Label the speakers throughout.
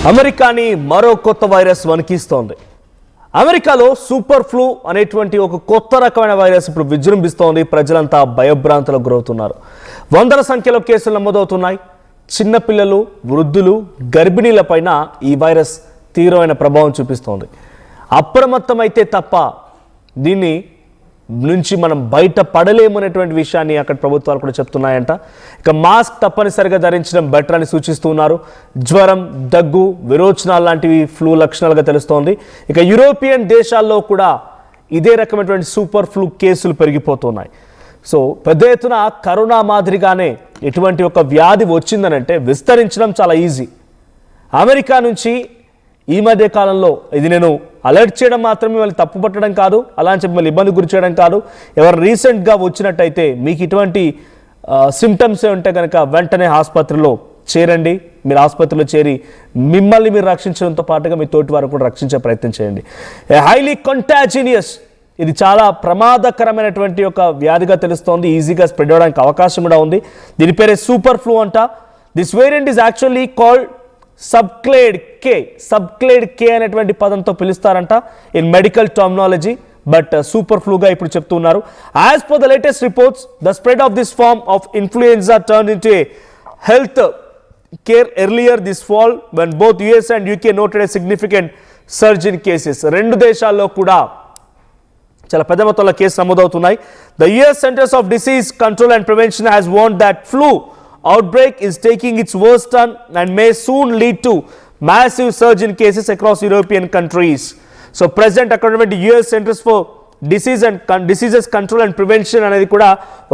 Speaker 1: అమెరికాని మరో కొత్త వైరస్ వణికిస్తోంది. అమెరికాలో సూపర్ ఫ్లూ అనేటువంటి ఒక కొత్త రకమైన వైరస్ ఇప్పుడు విజృంభిస్తోంది. ప్రజలంతా భయభ్రాంతులకు గురవుతున్నారు. వందల సంఖ్యలో కేసులు నమోదవుతున్నాయి. చిన్నపిల్లలు, వృద్ధులు, గర్భిణీలపైన ఈ వైరస్ తీవ్రమైన ప్రభావం చూపిస్తోంది. అప్రమత్తమైతే తప్ప దీన్ని నుంచి మనం బయట పడలేమనేటువంటి విషయాన్ని అక్కడ ప్రభుత్వాలు కూడా చెప్తున్నాయంట. ఇక మాస్క్ తప్పనిసరిగా ధరించడం బెటర్ అని సూచిస్తున్నారు. జ్వరం, దగ్గు, విరోచనాలు లాంటివి ఫ్లూ లక్షణాలుగా తెలుస్తోంది. ఇక యూరోపియన్ దేశాల్లో కూడా ఇదే రకమైనటువంటి సూపర్ ఫ్లూ కేసులు పెరిగిపోతున్నాయి. సో పెద్ద ఎత్తున కరోనా మాదిరిగానే ఎటువంటి ఒక వ్యాధి వచ్చిందనంటే విస్తరించడం చాలా ఈజీ. అమెరికా నుంచి ఈ మధ్య కాలంలో ఇది నేను అలర్ట్ చేయడం మాత్రమే మళ్ళీ తప్పు పట్టడం కాదు, అలా అని చెప్పి మళ్ళీ ఇబ్బంది గురి చేయడం కాదు. ఎవరు రీసెంట్గా వచ్చినట్టయితే మీకు ఇటువంటి సిమ్టమ్స్ ఉంటే కనుక వెంటనే ఆసుపత్రిలో చేరండి. మీరు ఆసుపత్రిలో చేరి మిమ్మల్ని మీరు రక్షించడంతో పాటుగా మీ తోటి వారు కూడా రక్షించే ప్రయత్నం చేయండి. హైలీ కంటాజినియస్, ఇది చాలా ప్రమాదకరమైనటువంటి ఒక వ్యాధిగా తెలుస్తోంది. ఈజీగా స్ప్రెడ్ అవ్వడానికి అవకాశం కూడా ఉంది. దీని పేరే సూపర్ ఫ్లూ అంట. This variant is actually called subclade K అనేటువంటి పదంతో పిలుస్తారంట in medical terminology. But super ఫ్లూగా ఇప్పుడు చెప్తున్నారు. As per the latest reports, the spread of this form of influenza turn into a health care earlier this fall when both US and UK noted a significant surge in cases. రెండు దేశాల్లో కూడా చాలా పెద్ద మొత్తంలో case నమోదవుతున్నాయి. The US Centers of disease control and prevention has warned that flu outbreak is taking its worst turn and may soon lead to massive surge in cases across European countries. So present according US Centers for Diseases Control and Prevention అనేది కూడా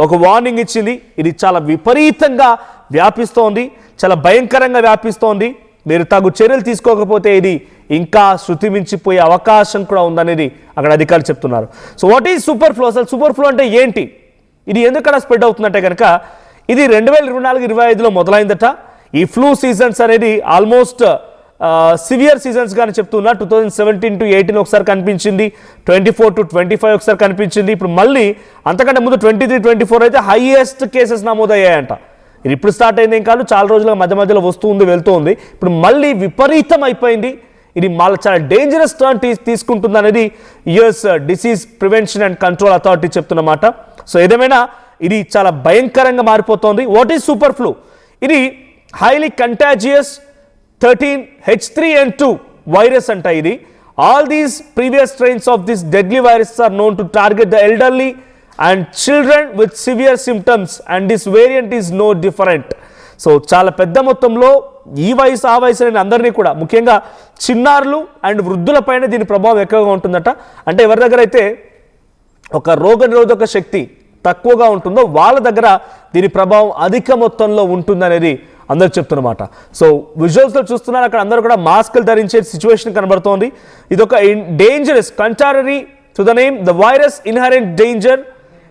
Speaker 1: ఒక warning ఇచ్చింది. ఇది చాలా విపరీతంగా వ్యాపిస్తోంది, చాలా భయంకరంగా వ్యాపిస్తోంది. మీరు తగు చర్యలు తీసుకోకపోతే ఇది ఇంకా శృతి మించిపోయే అవకాశం కూడా ఉందనేది అక్కడ అధికారులు చెప్తున్నారు. So what is super flu? అసలు సూపర్ ఫ్లూ అంటే ఏంటి? ఇది ఎందుకలా స్ప్రెడ్ అవుతుందంటే కనుక ఇది 2024-25లో మొదలైందట. ఈ ఫ్లూ సీజన్స్ అనేది ఆల్మోస్ట్ సివియర్ సీజన్స్ గాని చెప్తున్నా. 2017-18 ఒకసారి కనిపించింది, 24-25 ఒకసారి కనిపించింది. ఇప్పుడు మళ్ళీ అంతకంటే ముందు 23-24 అయితే హైయెస్ట్ కేసెస్ నమోదయ్యాయంట. ఇది ఇప్పుడు స్టార్ట్ అయింది ఏం కాదు, చాలా రోజులుగా మధ్య మధ్యలో వస్తుంది వెళ్తూ ఉంది. ఇప్పుడు మళ్ళీ విపరీతం అయిపోయింది. ఇది మళ్ళీ చాలా డేంజరస్ టర్న్ తీసుకుంటుంది అనేది US disease prevention and control authority చెప్తున్నమాట. సో ఏదేమైనా ఇది చాలా భయంకరంగా మారిపోతోంది. What is super flu? ఇది హైలీ కంటాజియస్ 13H3N2 వైరస్ అంట. ఇది all these previous strains of this deadly virus are known to target the elderly and children with severe symptoms and this variant is no different. So చాలా పెద్ద మొత్తంలో ఈ వయసు ఆ వయసు అనే అందరినీ కూడా, ముఖ్యంగా చిన్నారులు అండ్ వృద్ధులపైన దీని ప్రభావం ఎక్కువగా ఉంటుందట. అంటే ఎవరి దగ్గర అయితే ఒక రోగనిరోధక శక్తి తక్కువగా ఉంటుందో వాళ్ళ దగ్గర దీని ప్రభావం అధిక మొత్తంలో ఉంటుందనేది అందరూ చెప్తున్నమాట. సో విజువల్స్లో చూస్తున్నారు, అక్కడ అందరూ కూడా మాస్కులు ధరించే సిచ్యువేషన్ కనబడుతోంది. ఇది ఒక dangerous contrary to the name, the virus inherent danger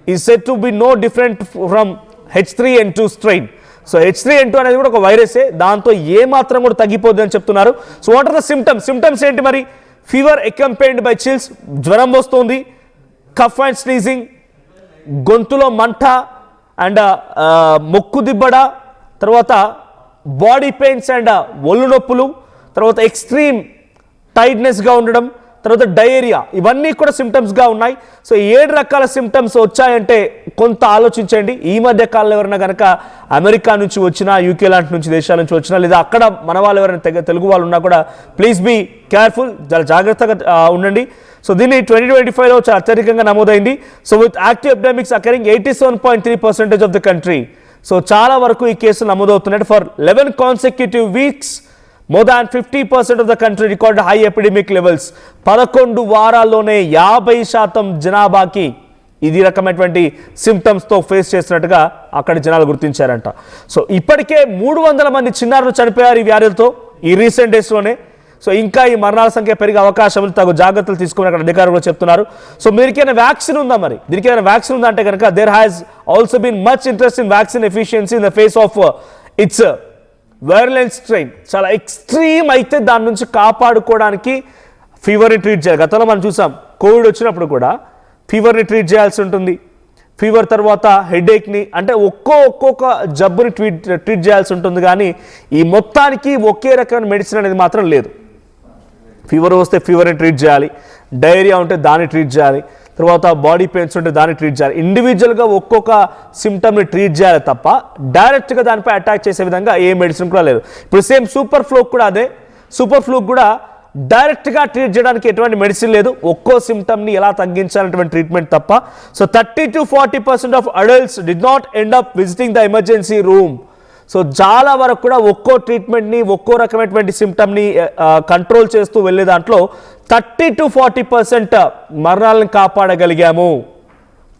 Speaker 1: is said to be no different from H3N2 strain. So H3N2 అనేది కూడా ఒక వైరసే, దాంతో ఏ మాత్రం కూడా తగ్గిపోద్ది అని చెప్తున్నారు. So what are the symptoms ఏంటి మరి? ఫీవర్ అకంపైన్డ్ బై చిల్స్, జ్వరం వస్తుంది, కఫ్ అండ్ స్నీజింగ్, గొంతులో మంట అండ్ మొక్కు దిబ్బడ, తర్వాత బాడీ పెయిన్స్ అండ్ ఒళ్ళు నొప్పులు, తర్వాత ఎక్స్ట్రీమ్ టైట్నెస్గా ఉండడం, తర్వాత డయేరియా, ఇవన్నీ కూడా సిమ్టమ్స్గా ఉన్నాయి. సో 7 రకాల సిమ్టమ్స్ వచ్చాయంటే కొంత ఆలోచించండి. ఈ మధ్య కాలంలో ఎవరైనా కనుక అమెరికా నుంచి వచ్చినా, యూకే లాంటి నుంచి దేశాల నుంచి వచ్చినా, లేదా అక్కడ మన వాళ్ళు ఎవరైనా తెలుగు వాళ్ళు ఉన్నా కూడా ప్లీజ్ బీ కేర్ఫుల్, చాలా జాగ్రత్తగా ఉండండి. సో దీన్ని 2025లో చాలా అత్యధికంగా నమోదైంది. So with active epidemics occurring 87.3% of the country. So చాలా వరకు ఈ కేసులు నమోదవుతున్నాయి. For 11 consecutive weeks more than 50% of the country recorded high epidemic levels. 11 వారాల్లోనే 50% జనాభాకి ఇది రకమైనటువంటి సిమ్టమ్స్తో ఫేస్ చేసినట్టుగా అక్కడ జనాలు గుర్తించారంట. సో ఇప్పటికే 300 మంది చిన్నారులు చనిపోయారు ఈ వ్యాధులతో ఈ రీసెంట్ డేస్లోనే. సో ఇంకా ఈ మరణాల సంఖ్య పెరిగే అవకాశం, తగు జాగ్రత్తలు తీసుకుని అక్కడ అధికారులు చెప్తున్నారు. సో మీరికైనా వ్యాక్సిన్ ఉందా? మరి దీనికి ఏమైనా వ్యాక్సిన్ ఉందా అంటే కనుక there has also been much interest in vaccine efficiency in the face of its virulent strain. చాలా ఎక్స్ట్రీమ్ అయితే దాని నుంచి కాపాడుకోవడానికి ఫీవర్ని ట్రీట్ చేయాలి. గతంలో మనం చూసాం, కోవిడ్ వచ్చినప్పుడు కూడా ఫీవర్ని ట్రీట్ చేయాల్సి ఉంటుంది. ఫీవర్ తర్వాత హెడేక్ని, అంటే ఒక్కొక్క జబ్బుని ట్రీట్ చేయాల్సి ఉంటుంది. కానీ ఈ మొత్తానికి ఒకే రకమైన మెడిసిన్ అనేది మాత్రం లేదు. ఫీవర్ వస్తే ఫీవర్ని ట్రీట్ చేయాలి, డయేరియా ఉంటే దాన్ని ట్రీట్ చేయాలి, తర్వాత బాడీ పెయిన్స్ ఉంటే దాన్ని ట్రీట్ చేయాలి. ఇండివిజువల్గా ఒక్కొక్క సిమ్టమ్ని ట్రీట్ చేయాలి తప్ప డైరెక్ట్గా దానిపై అటాక్ చేసే విధంగా ఏ మెడిసిన్ కూడా లేదు. ఇప్పుడు సేమ్ సూపర్ ఫ్లూ కూడా అదే. సూపర్ ఫ్లూ కూడా డైరెక్ట్గా ట్రీట్ చేయడానికి ఎటువంటి మెడిసిన్ లేదు, ఒక్కో సిమ్టమ్ని ఎలా తగ్గించాలనేటువంటి ట్రీట్మెంట్ తప్ప. So 30 to 40% of adults did not end up visiting the emergency room. So చాలా వరకు కూడా ఒక్కో ట్రీట్మెంట్ని ఒక్కో రకమైనటువంటి సిమ్టమ్ని కంట్రోల్ చేస్తూ వెళ్ళే దాంట్లో 30 to 40% మరణాలను కాపాడగలిగాము.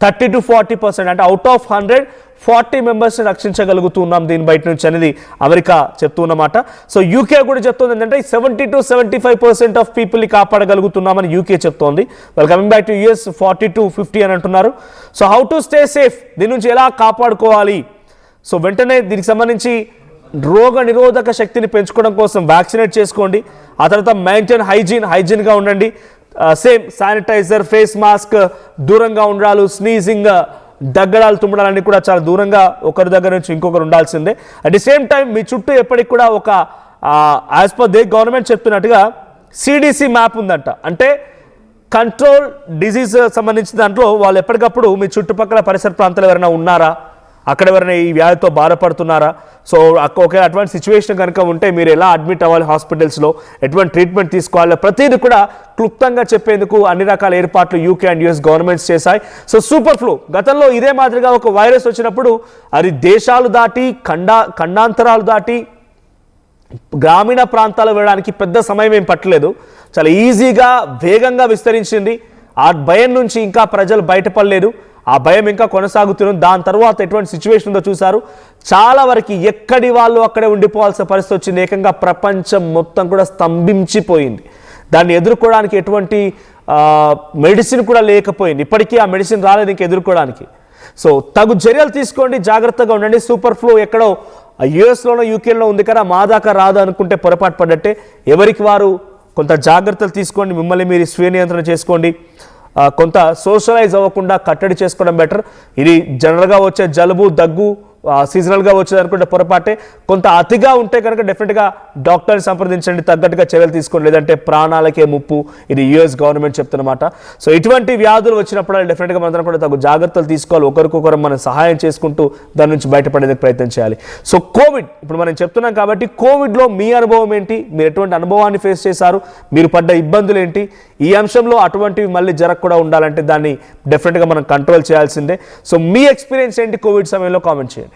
Speaker 1: 30 to 40% అంటే అవుట్ ఆఫ్ 100 40 మెంబర్స్ని రక్షించగలుగుతున్నాం దీని బయట నుంచి అనేది అమెరికా చెప్తున్నమాట. సో యూకే కూడా చెప్తుంది ఏంటంటే 70 to 75% ఆఫ్ పీపుల్ని కాపాడగలుగుతున్నామని యూకే చెప్తోంది. Well coming back to US 40 to 50 అని అంటున్నారు. So how to stay safe, దీని నుంచి ఎలా కాపాడుకోవాలి. సో వెంటనే దీనికి సంబంధించి రోగ నిరోధక శక్తిని పెంచుకోవడం కోసం వ్యాక్సినేట్ చేసుకోండి. ఆ తర్వాత మెయింటైన్ హైజీన్గా ఉండండి. సేమ్ శానిటైజర్, ఫేస్ మాస్క్, దూరంగా ఉండాలి. స్నీజింగ్, దగ్గడాలు, తుమ్మడాలన్నీ కూడా చాలా దూరంగా ఒకరి దగ్గర నుంచి ఇంకొకరు ఉండాల్సిందే. అట్ ది సేమ్ టైం మీ చుట్టూ ఎప్పటికి కూడా ఒక యాజ్ పర్ దే గవర్నమెంట్ చెప్తున్నట్టుగా CDC మ్యాప్ ఉందంట. అంటే కంట్రోల్ డిజీజ్ సంబంధించిన దాంట్లో వాళ్ళు ఎప్పటికప్పుడు మీ చుట్టుపక్కల పరిసర ప్రాంతాలు ఎవరైనా ఉన్నారా, అక్కడ ఎవరైనా ఈ వ్యాధితో బాధపడుతున్నారా, సో ఒకే అటువంటి సిచ్యువేషన్ కనుక ఉంటే మీరు ఎలా అడ్మిట్ అవ్వాలి హాస్పిటల్స్లో, ఎటువంటి ట్రీట్మెంట్ తీసుకోవాలి, ప్రతిదీ కూడా క్లుప్తంగా చెప్పేందుకు అన్ని రకాల ఏర్పాట్లు యూకే అండ్ US గవర్నమెంట్స్ చేశాయి. సో సూపర్ ఫ్లూ గతంలో ఇదే మాదిరిగా ఒక వైరస్ వచ్చినప్పుడు అది దేశాలు దాటి ఖండాంతరాలు దాటి గ్రామీణ ప్రాంతాలు వెళ్ళడానికి పెద్ద సమయం ఏం పట్టలేదు, చాలా ఈజీగా వేగంగా విస్తరించింది. ఆ భయం నుంచి ఇంకా ప్రజలు బయటపడలేదు, ఆ భయం ఇంకా కొనసాగుతుంది. దాని తర్వాత ఎటువంటి సిచ్యువేషన్ ఉందో చూసారు. చాలా వరకు ఎక్కడి వాళ్ళు అక్కడే ఉండిపోవాల్సిన పరిస్థితి వచ్చింది. ఏకంగా ప్రపంచం మొత్తం కూడా స్తంభించిపోయింది. దాన్ని ఎదుర్కోవడానికి ఎటువంటి మెడిసిన్ కూడా లేకపోయింది. ఇప్పటికీ ఆ మెడిసిన్ రాలేదు ఇంకా ఎదుర్కోవడానికి. సో తగు చర్యలు తీసుకోండి, జాగ్రత్తగా ఉండండి. సూపర్ ఫ్లూ ఎక్కడో US-లోనో యూకేలో ఉంది కదా, మా దాకా రాదు అనుకుంటే పొరపాటు పడ్డట్టే. ఎవరికి వారు కొంత జాగ్రత్తలు తీసుకోండి, మిమ్మల్ని మీరు స్వీయ నియంత్రణ చేసుకోండి. కొంత సోషలైజ్ అవ్వకుండా కట్టడి చేసుకోవడం బెటర్. ఇది జనరల్గా వచ్చే జలుబు, దగ్గు, సీజనల్గా వచ్చేది అనుకుంటే పొరపాటే. కొంత అతిగా ఉంటే కనుక డెఫినెట్గా డాక్టర్ని సంప్రదించండి, తగ్గట్టుగా చర్యలు తీసుకోండి, లేదంటే ప్రాణాలకే ముప్పు. ఇది US గవర్నమెంట్ చెప్తున్నమాట. సో ఇటువంటి వ్యాధులు వచ్చినప్పుడు డెఫినెట్గా మనం కూడా తగు జాగ్రత్తలు తీసుకోవాలి. ఒకరికొకరు మనం సహాయం చేసుకుంటూ దాని నుంచి బయటపడేందుకు ప్రయత్నం చేయాలి. సో కోవిడ్ ఇప్పుడు మనం చెప్తున్నాం కాబట్టి కోవిడ్లో మీ అనుభవం ఏంటి, మీరు ఎటువంటి అనుభవాన్ని ఫేస్ చేశారు, మీరు పడ్డ ఇబ్బందులు ఏంటి, ఈ అంశంలో అటువంటివి మళ్ళీ జరగకుండా ఉండాలంటే దాన్ని డెఫినెట్గా మనం కంట్రోల్ చేయాల్సిందే. సో మీ ఎక్స్పీరియన్స్ ఏంటి కోవిడ్ సమయంలో కామెంట్ చేయండి.